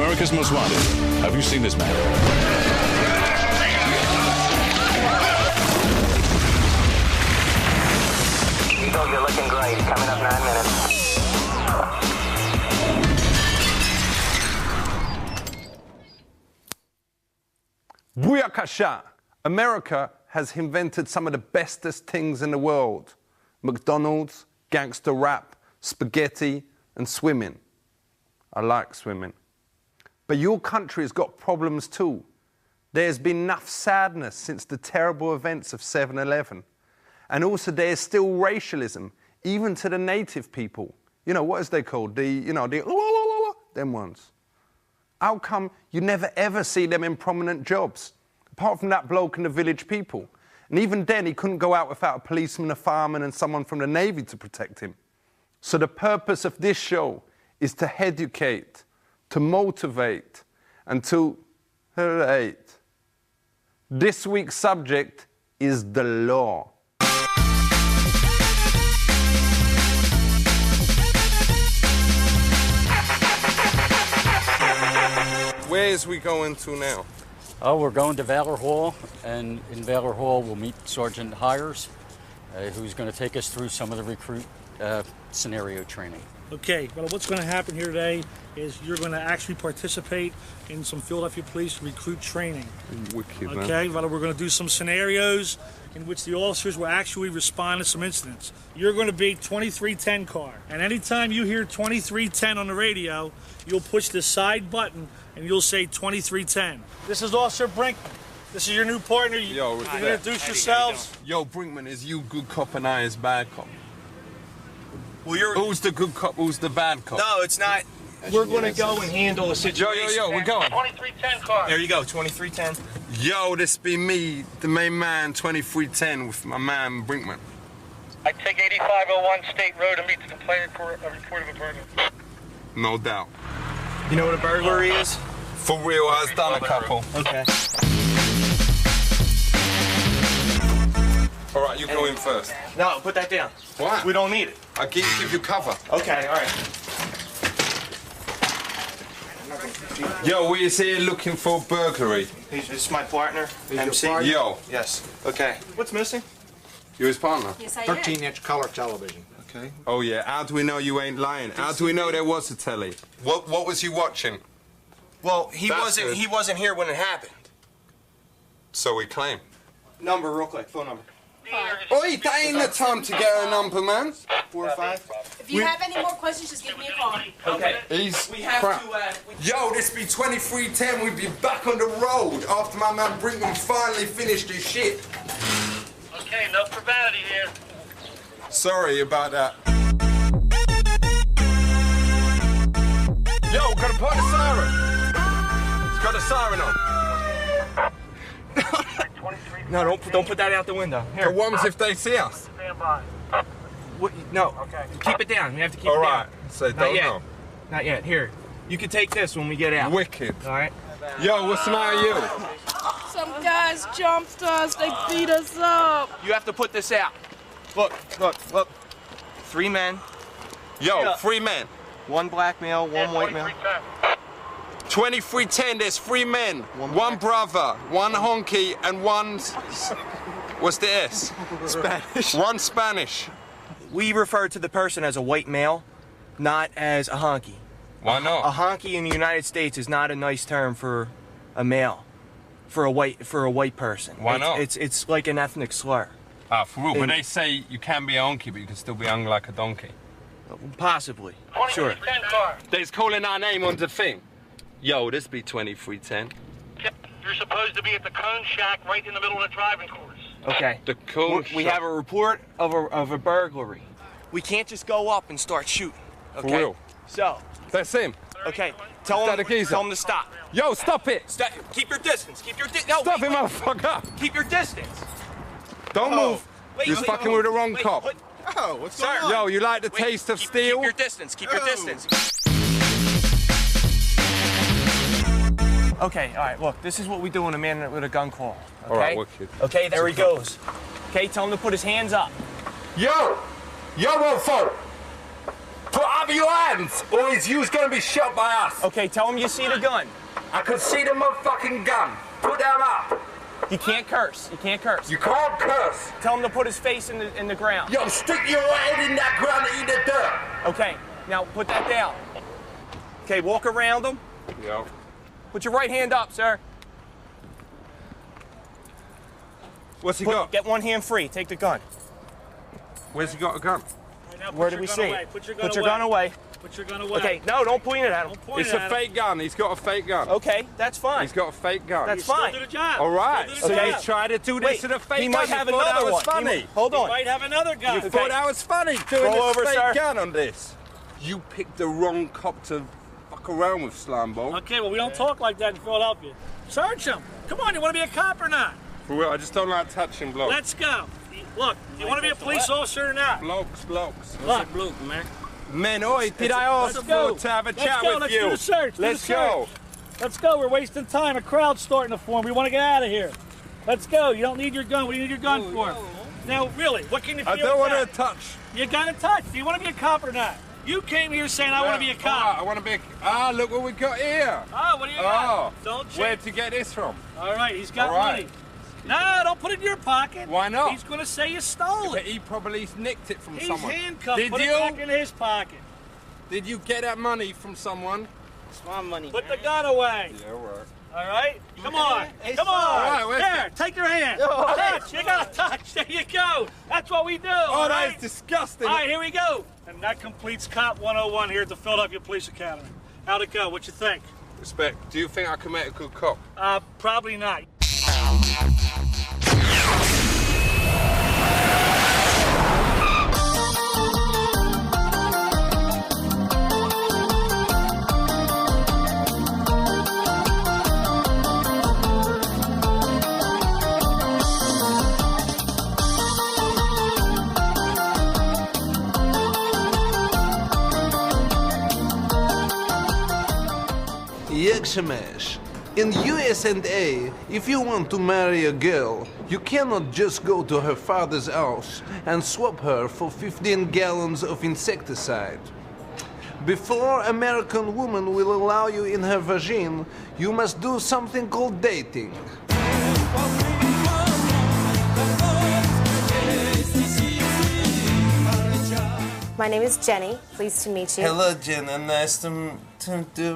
America's Most Wanted. Have you seen this man? Eagle, you're looking great. Coming up 9 minutes. Booyakasha! America has invented some of the bestest things in the world. McDonald's, gangster rap, spaghetti, and swimming. I like swimming. But your country has got problems too. There's been enough sadness since the terrible events of 7/11. And also there's still racialism, even to the native people. You know, what is they called? Them ones. How come you never ever see them in prominent jobs? Apart from that bloke and the village people. And even then, he couldn't go out without a policeman, a fireman, and someone from the Navy to protect him. So the purpose of this show is to educate, to motivate, and to hate. This week's subject is the law. Where is we going to now? Oh, we're going to Valor Hall, and in Valor Hall we'll meet Sergeant Hires, who's going to take us through some of the recruit scenario training. Okay, well, what's going to happen here today is you're going to actually participate in some Philadelphia Police recruit training. Wicked, man. Okay, well, we're going to do some scenarios in which the officers will actually respond to some incidents. You're going to be 2310 car, and anytime you hear 2310 on the radio, you'll push the side button and you'll say 2310. This is Officer Brinkman. This is your new partner. Yo, you can introduce yourselves. Yo, Brinkman, is you good cop and I is bad cop? Well, you're... Who's the good cop, who's the bad cop? No, it's not. We're going to go and handle a situation. Yo, we're going. 2310 car. There you go, 2310. Yo, this be me, the main man, 2310, with my man, Brinkman. I take 8501 State Road to meet the complainant for a report of a burglary. No doubt. You know what a burglary is? For real, I've done a couple. Okay. All right, you go in first. No, put that down. What? We don't need it. I'll give you cover. Okay, all right. Yo, we is here looking for burglary. This is my partner, MC. Yo. Yes. Okay. What's missing? You his partner? Yes, I am. 13-inch color television. Okay. Oh, yeah. How do we know you ain't lying? How do we know there was a telly? What was you watching? Well, he Bastard. wasn't here when it happened. So we claim. Number, real quick. Phone number. Oi, that ain't the time to get a number, man. 405. If you have any more questions, just give me a call. Okay. He's We have crap. to. Yo, this be 2310. We'll be back on the road after my man Brinkman finally finished his shit. Okay, no profanity here. Sorry about that. Yo, got a part of siren. It's got a siren on. No, don't put that out the window. Here. The ones if they see us. Stand by. What, no. Okay. Keep it down. You have to keep All it right. down. So Not don't yet. know. Not yet. Here. You can take this when we get out. Wicked. All right. Yo, what's the matter with you? Some guys jumped us. They beat us up. You have to put this out. Look. 3 men. Yo, Yeah. 3 men. 1 black male, 1 white male. 2310, there's 3 men. 1 brother, 1 honky, and 1... What's the S? Spanish. 1 Spanish. We refer to the person as a white male, not as a honky. Why A not? honky in the United States is not a nice term for a male, for a white person. Why not? It's like an ethnic slur. Ah, for real, but they say you can be a honky, but you can still be hung like a donkey. Possibly. Sure. 2310 car. They's calling our name on the thing. Yo, this be 2310. You're supposed to be at the cone shack right in the middle of the driving course. Okay. The cool We have a report of a burglary. We can't just go up and start shooting. Okay? For real. So, That's him. okay. Tell that a him geezer? to stop. Yo, stop it! Keep your distance. Keep your distance. No, Stop wait, it, motherfucker! Keep your distance. Don't move. You're fucking with the wrong cop. Oh, what's Sir, going on? Yo, you like the taste of steel? Keep your distance. Keep your distance. Okay, all right, look, this is what we do when a man with a gun call. Okay? All right, wicked. Okay, there he goes. Okay, tell him to put his hands up. Yo! Yo, what for? Put up your hands, or he's gonna be shot by us. Okay, tell him you see the gun. I can see the motherfucking gun. Put them up. You can't curse. You can't curse. You can't curse. Tell him to put his face in the ground. Yo, stick your head in that ground and eat the dirt. Okay, now put that down. Okay, walk around him. Yo. Put your right hand up, sir. What's he got? Get one hand free. Take the gun. Where's he got a gun? Right, now Where put did we your see gun away. it? Put your Put your gun away. Put your gun away. Okay, no, don't point it at him. Don't point It's it a at fake gun. He's got a fake gun. Okay, that's fine. He's got a fake gun. That's Still fine. do the job. All right. Still So do the he's job. trying to do this Wait, to the fake he gun. might have You thought another that was one. funny. Hold He on. might have another gun. You thought that was funny doing Roll this over, fake sir. gun on this. You picked the wrong cop to fuck around with, Slimeball. Okay, well, we don't talk like that in Philadelphia. Search him. Come on, you want to be a cop or not? For real, I just don't like touching blokes. Let's go. Look, you want to be a police officer or not? Blokes. Look. Man, oi, did I ask Let's go. to have a Let's chat go. with Let's you? do the search. Do Let's the go. search. Let's go. We're wasting time. A crowd's starting to form. We want to get out of here. Let's go. You don't need your gun. What do you need your gun for? Now, really, what can you feel I don't want about to touch. You got to touch. Do you want to be a cop or not? You came here saying, I want to be a cop. I want to be a... look what we got here. Oh, what do you got? Don't cheat. Where'd you get this from? All right, he's got All right. money. No, don't put it in your pocket. Why not? He's going to say you stole But it. he probably nicked it from He's someone. handcuffed. Did Put you? it back in his pocket. Did you get that money from someone? It's my money. Put the gun away. Yeah, all right. All right? Come on. Come on. All right, where's There, take your hand. Touch. You got to touch. There you go. That's what we do. Oh, all that right? is disgusting. All right, here we go. And that completes Cop 101 here at the Philadelphia Police Academy. How'd it go? What you think? Respect. Do you think I can make a good cop? Probably not. Yekshemesh. In US&A, if you want to marry a girl, you cannot just go to her father's house and swap her for 15 gallons of insecticide. Before American woman will allow you in her vagina, you must do something called dating. My name is Jenny. Pleased to meet you. Hello, Jenna. Nice to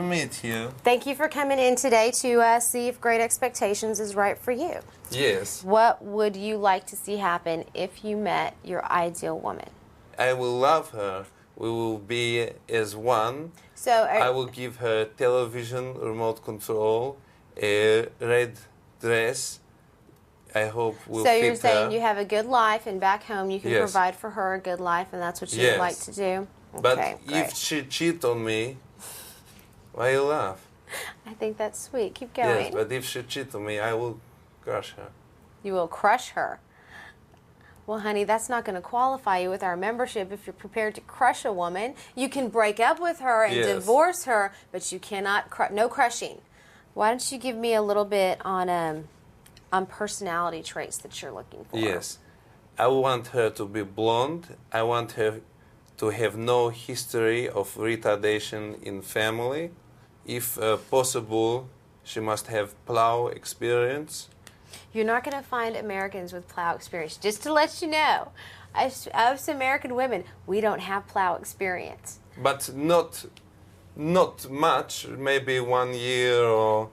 meet you. Thank you for coming in today to see if Great Expectations is right for you. Yes. What would you like to see happen if you met your ideal woman? I will love her. We will be as one. So I will give her television, remote control, a red dress. I hope will so fit you're saying her. you have a good life, and back home you can Yes. provide for her a good life, and that's what you Yes. would like to do? But Okay, if great. she cheat on me, why you laugh? I think that's sweet. Keep going. Yes, but if she cheat on me, I will crush her. You will crush her. Well, honey, that's not going to qualify you with our membership if you're prepared to crush a woman. You can break up with her and Yes. divorce her, but you cannot, no crushing. Why don't you give me a little bit on personality traits that you're looking for? Yes. I want her to be blonde. I want her to have no history of retardation in family. If possible, she must have plow experience. You're not going to find Americans with plow experience. Just to let you know, us American women, we don't have plow experience. But not much, maybe 1 year or...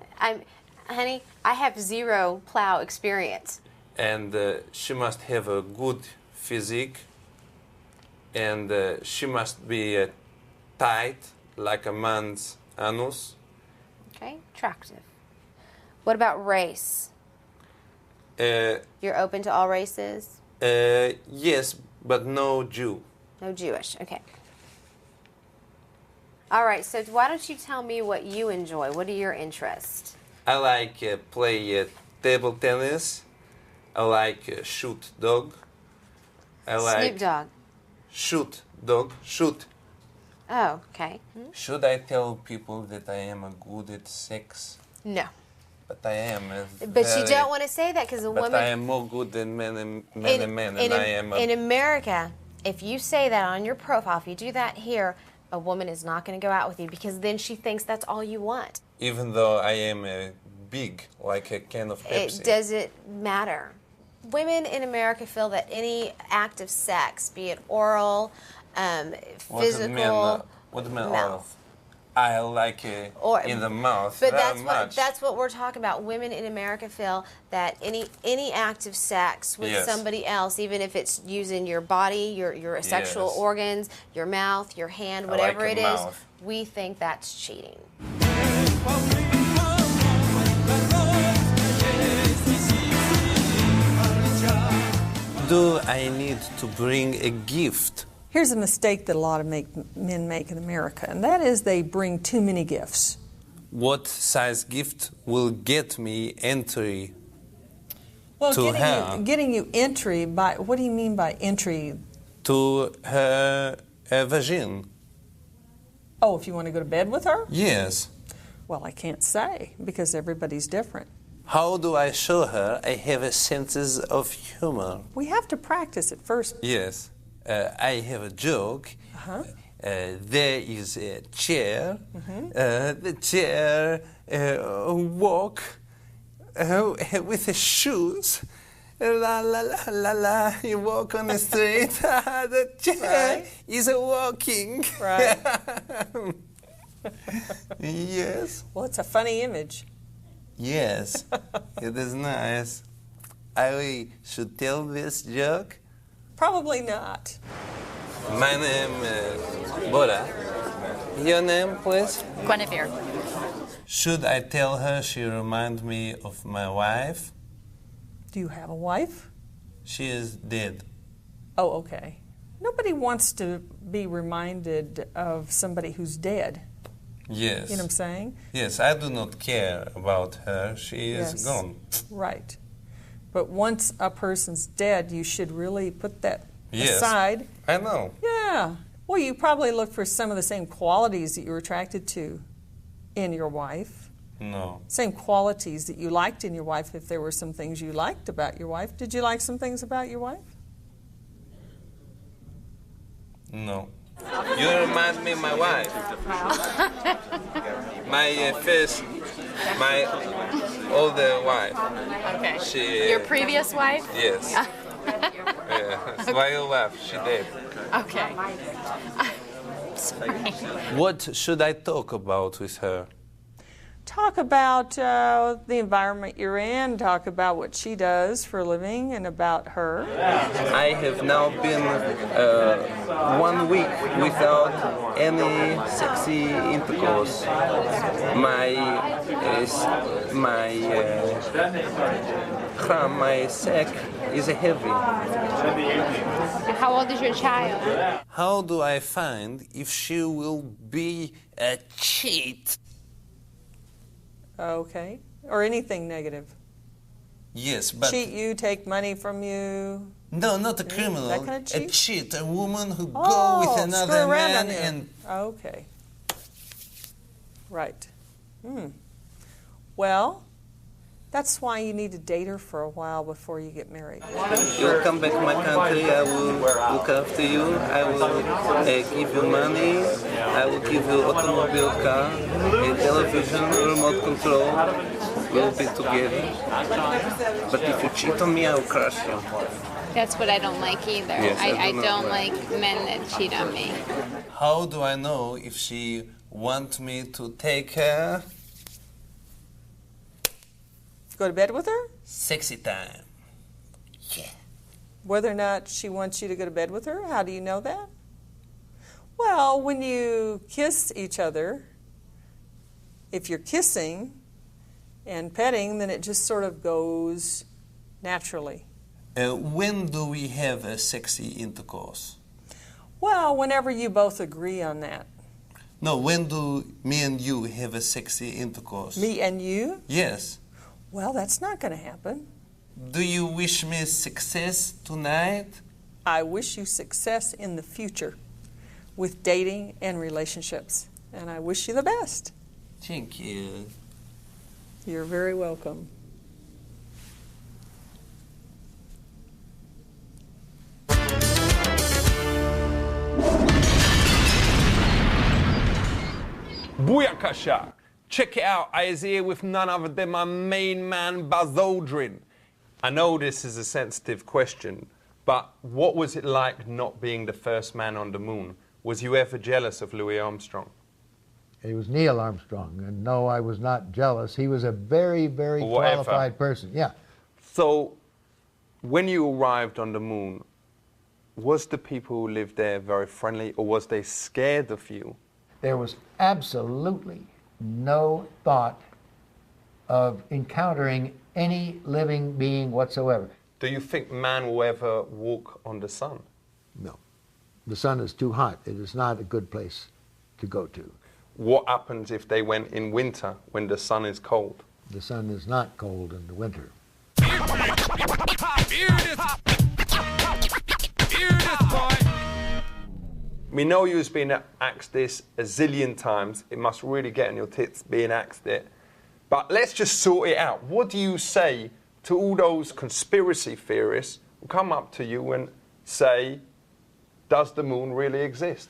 Honey, I have 0 plow experience. And she must have a good physique. And she must be tight, like a man's anus. Okay, attractive. What about race? You're open to all races? Yes, but no Jew. No Jewish, okay. All right, so why don't you tell me what you enjoy? What are your interests? I like play table tennis. I like shoot dog. I like Snoop Dogg. shoot dog. Shoot. Oh, okay. Should I tell people that I am good at sex? No. But I am. But you don't want to say that because a But woman... I am more good than men, and I am. In America, if you say that on your profile, if you do that here, A woman is not going to go out with you because then she thinks that's all you want. Even though I am big, like a can of Pepsi. It doesn't matter. Women in America feel that any act of sex, be it oral, physical, what do you mean mouth. I like it in the mouth But very much. that's what we're talking about. Women in America feel that any act of sex with Yes. somebody else, even if it's using your body, your sexual Yes. organs, your mouth, your hand, I whatever like it a is, mouth. we think that's cheating. Do I need to bring a gift? Here's a mistake that a lot of men make in America, and that is they bring too many gifts. What size gift will get me entry Well, to her? getting you entry by, what do you mean by entry? To her vagina? Oh, if you want to go to bed with her? Yes. Well, I can't say, because everybody's different. How do I show her I have a sense of humor? We have to practice it first. Yes. I have a joke. Uh-huh. There is a chair. The chair walk with the shoes. La la la la la. You walk on the street. The chair is walking. Right. Yes. Well, it's a funny image. Yes. It is nice. I should tell this joke. Probably not. My name is Bora. Your name, please? Guinevere. Should I tell her she reminds me of my wife? Do you have a wife? She is dead. Oh, okay. Nobody wants to be reminded of somebody who's dead. Yes. You know what I'm saying? Yes, I do not care about her. She is Yes. gone. Right. But once a person's dead, you should really put that Yes. aside. I know. Yeah. Well, you probably look for some of the same qualities that you were attracted to in your wife. No. Same qualities that you liked in your wife if there were some things you liked about your wife. Did you like some things about your wife? No. You remind me of my wife. My first, my older wife. Okay. She. Your previous wife? Yes. Yeah. Why you laugh? She dead. Okay. Sorry. What should I talk about with her? Talk about the environment you're in, talk about what she does for a living and about her. I have now been 1 week without any sexy intercourse. My sack is heavy. How old is your child? How do I find if she will be a cheat? Okay. Or anything negative. Yes, but... Cheat you, take money from you. No, not a criminal. That kind of cheat? A cheat, a woman who Oh, go with screw another around man on you. and... Okay. Right. Well, that's why you need to date her for a while before you get married. You'll come back to my country, I will look after you, I will give you money, I will give you automobile car, a television, remote control, we'll be together. But if you cheat on me, I will crush you. That's what I don't like either. Yes, I do not don't like men that cheat on me. How do I know if she wants me to take her? Go to bed with her? Sexy time. Yeah. Whether or not she wants you to go to bed with her, how do you know that? Well, when you kiss each other, if you're kissing and petting, then it just sort of goes naturally. When do we have a sexy intercourse? Well, whenever you both agree on that. No, when do me and you have a sexy intercourse? Me and you? Yes. Well, that's not going to happen. Do you wish me success tonight? I wish you success in the future with dating and relationships. And I wish you the best. Thank you. You're very welcome. Booyakasha! Check it out, I is here with none other than my main man, Buzz Aldrin. I know this is a sensitive question, but what was it like not being the first man on the moon? Was you ever jealous of Louis Armstrong? It was Neil Armstrong, and no, I was not jealous. He was a very, very qualified person. Yeah. So, when you arrived on the moon, was the people who lived there very friendly, or was they scared of you? There was absolutely no thought of encountering any living being whatsoever. Do you think man will ever walk on the sun? No. The sun is too hot. It is not a good place to go to. What happens if they went in winter when the sun is cold? The sun is not cold in the winter. We know you've been asked this a zillion times. It must really get on your tits being asked it. But let's just sort it out. What do you say to all those conspiracy theorists who come up to you and say, does the moon really exist?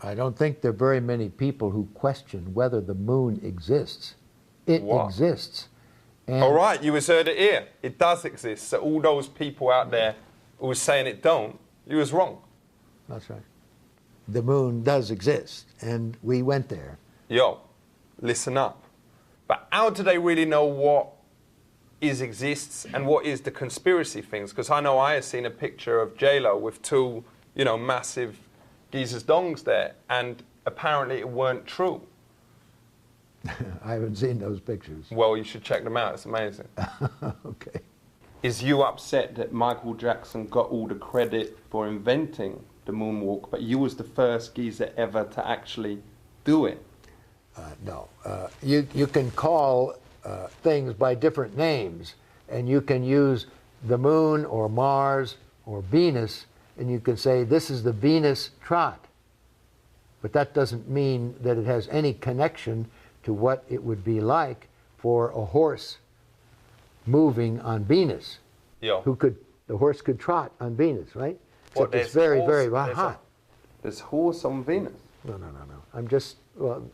I don't think there are very many people who question whether the moon exists. It exists. And all right, you was heard it here. It does exist. So all those people out there who were saying it don't, you was wrong. That's right. The moon does exist, and we went there. Yo, listen up. But how do they really know what exists and what is the conspiracy things? Because I know I have seen a picture of J-Lo with two, massive geezers dongs there, and apparently it weren't true. I haven't seen those pictures. Well, you should check them out. It's amazing. Okay. Is you upset that Michael Jackson got all the credit for inventing the moonwalk, but you was the first geezer ever to actually do it? No. You can call things by different names, and you can use the moon or Mars or Venus, and you can say this is the Venus trot. But that doesn't mean that it has any connection to what it would be like for a horse moving on Venus. Yo. The horse could trot on Venus, right? What, So it's very, very hot. There's horse on Venus? No. I'm just,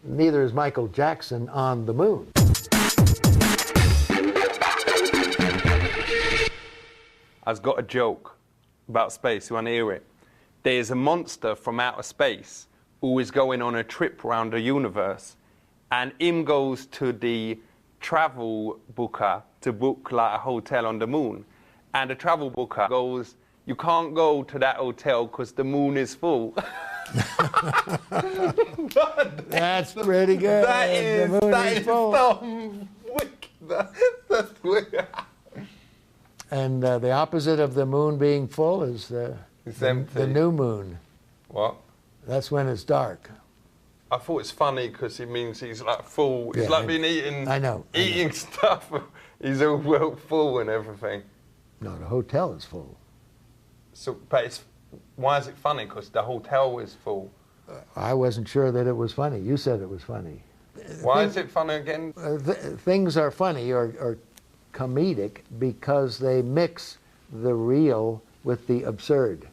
neither is Michael Jackson on the moon. I've got a joke about space. You want to hear it? There's a monster from outer space who is going on a trip around the universe, and him goes to the travel booker to book like a hotel on the moon. And the travel booker goes, you can't go to that hotel because the moon is full. That's pretty good. That is so wicked. That's wicked. And the opposite of the moon being full is the new moon. What? That's when it's dark. I thought it's funny because it means he's like full. He's like been eating. I know. Eating stuff. He's all well full and everything. No, the hotel is full. So, but why is it funny? Because the hotel is full. I wasn't sure that it was funny. You said it was funny. Why is it funny again? Things are funny or comedic because they mix the real with the absurd.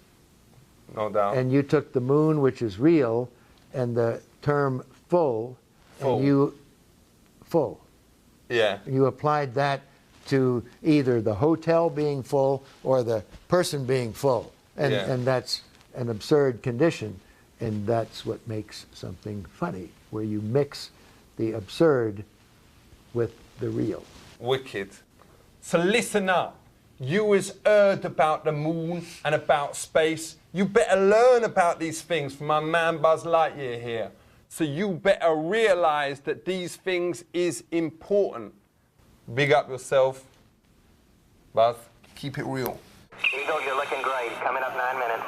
No doubt. And you took the moon, which is real, and the term full. And you you applied that to either the hotel being full or the person being full. And that's an absurd condition, and that's what makes something funny, where you mix the absurd with the real. Wicked. So listen up. You has heard about the moon and about space. You better learn about these things from my man Buzz Lightyear here. So you better realize that these things is important. Big up yourself. Buzz, keep it real. Eagle, you're looking great. Coming up 9 minutes.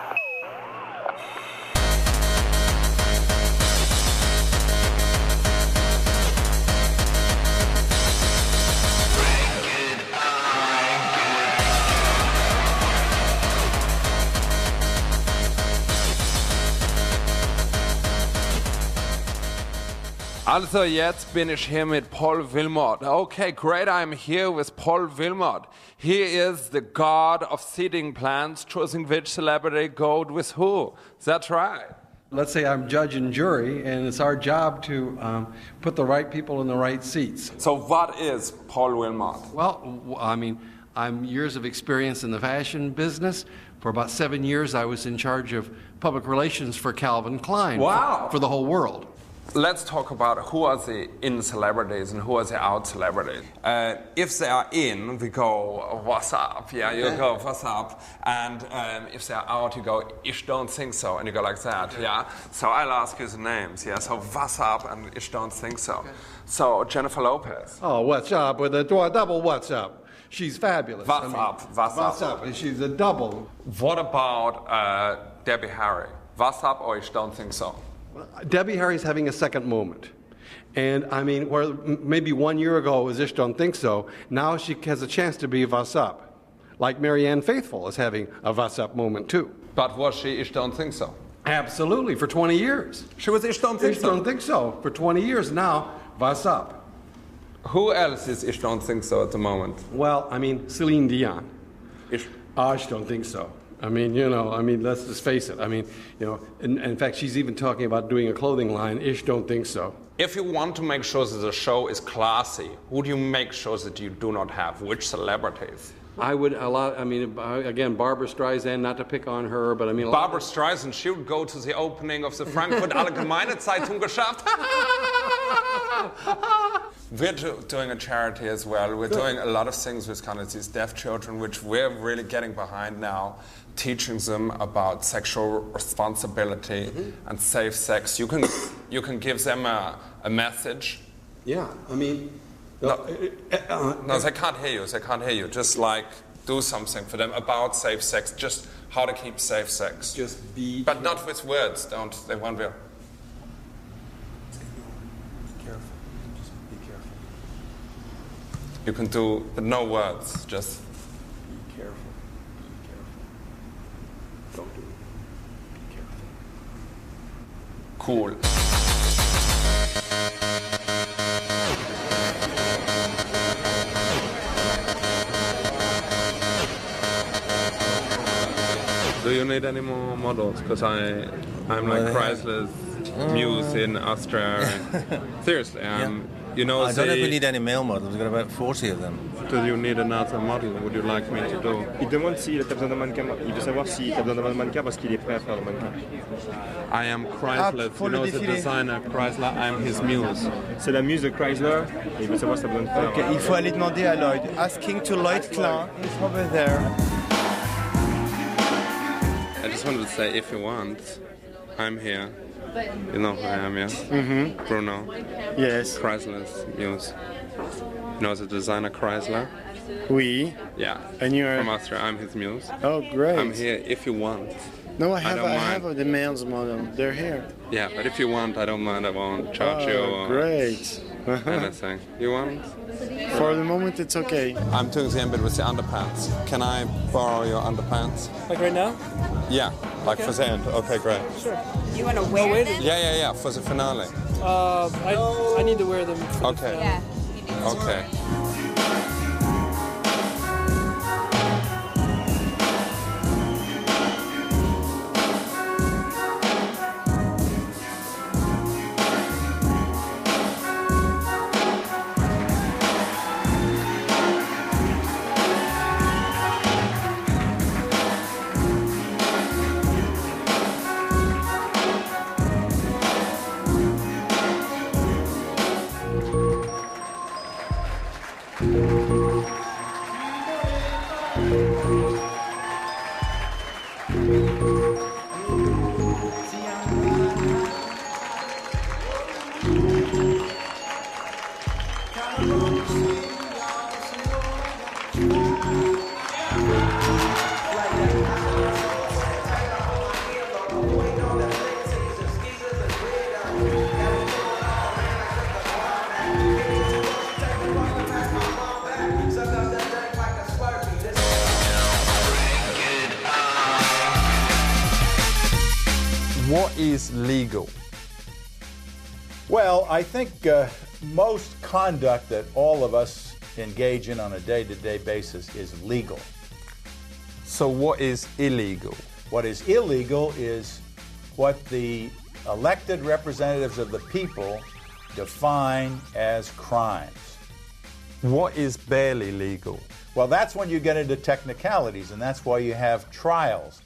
Also, jetzt bin ich hier mit Paul Wilmot. Okay, great, I'm here with Paul Wilmot. He is the god of seating plans, choosing which celebrity go with who. That's right. Let's say I'm judge and jury, and it's our job to put the right people in the right seats. So what is Paul Wilmot? Well, I mean, I'm years of experience in the fashion business. For about 7 years, I was in charge of public relations for Calvin Klein. Wow. For the whole world. Let's talk about who are the in celebrities and who are the out celebrities. If they are in, we go, what's up? Yeah, you go, what's up? And if they are out, you go, ich don't think so. And you go like that, yeah? So I'll ask you the names, yeah? So what's up and ich don't think so. So Jennifer Lopez. Oh, what's up with a double what's up? She's fabulous. What's up? What's up? And she's a double. What about Debbie Harry? What's up or ich don't think so? Debbie Harry's having a second moment. And I mean, where maybe 1 year ago it was Ich don't think so, now she has a chance to be What's up. Like Marianne Faithfull is having a What's up moment too. But was she Ich don't think so? Absolutely, for 20 years. She was Ich don't think so? Ich don't think so. For 20 years now, What's up. Who else is Ich don't think so at the moment? Well, I mean, Celine Dion. Ich don't think so. I mean, you know, let's just face it. I mean, you know, in fact, she's even talking about doing a clothing line. Ich don't think so. If you want to make sure that the show is classy, who do you make sure that you do not have? Which celebrities? I would again, Barbara Streisand, not to pick on her, but I mean... Barbara Streisand, she would go to the opening of the Frankfurt Allgemeine Zeitung geschafft. We're doing a charity as well. We're doing a lot of things with kind of these deaf children, which we're really getting behind now, teaching them about sexual responsibility and safe sex. You can give them a message. Yeah, I mean... No, they can't hear you. They can't hear you. Just like do something for them about safe sex. Just how to keep safe sex. Just be. But not with words. They won't be. Be careful. Just be careful. You can do, but no words. Just be careful. Be careful. Don't do it. Be careful. Cool. Do you need any more models? Because I'm like Chrysler's muse in Austria. Seriously, you know. I don't know if we need any male models. We've got about 40 of them. Do you need another model? Would you like me to do? Il demande si t'as besoin d'un mannequin. Il veut savoir si t'as besoin d'un mannequin parce qu'il est prêt à faire le mannequin. I am Chrysler. You know the designer Chrysler. I'm his muse. C'est la muse de Chrysler. Et il veut savoir si t'as besoin de faire. Ok, il faut aller demander à Lloyd. Asking to Lloyd Klein. He's over there. I just wanted to say, if you want, I'm here. You know who I am, yeah? Bruno. Yes. Chrysler's muse. You know the designer Chrysler? Oui. Yeah. And you're from Austria. I'm his muse. Oh, great. I'm here if you want. No, I have the male's model. They're here. Yeah, but if you want, I don't mind. I won't charge you. Or Great. anything. You want? For the moment, it's okay. I'm doing the embed with the underpants. Can I borrow your underpants? Like right now? Yeah, like for the end. Okay, great. Sure. You want to wear them? Yeah, for the finale. I need to wear them. Okay. Yeah. Okay. What is legal? Well, I think most conduct that all of us engage in on a day-to-day basis is legal. So what is illegal? What is illegal is what the elected representatives of the people define as crimes. What is barely legal? Well, that's when you get into technicalities, and that's why you have trials.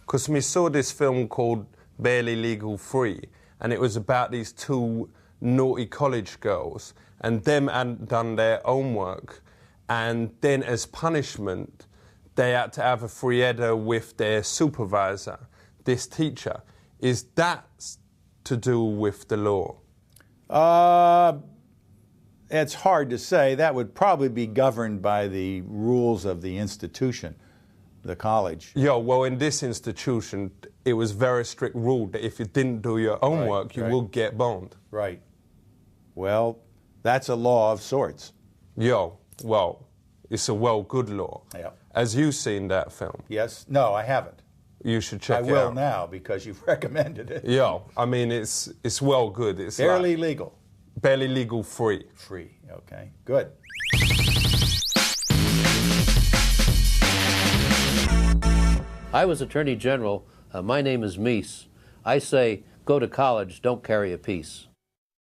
Because we saw this film called Barely Legal 3, and it was about these two naughty college girls, and them hadn't done their homework, and then as punishment, they had to have a free header with their supervisor, this teacher. Is that to do with the law? It's hard to say. That would probably be governed by the rules of the institution, the college. Yeah, well, in this institution, it was very strict rule that if you didn't do your homework, you will get boned. Right. Well, that's a law of sorts. Yeah, well, it's a good law. Yeah. Has you seen that film? Yes. No, I haven't. You should check it out. I will now because you've recommended it. Yeah, I mean, it's well good. It's barely legal. Barely Legal 3. Free, okay, good. I was Attorney General. My name is Meese. I say, go to college, don't carry a piece.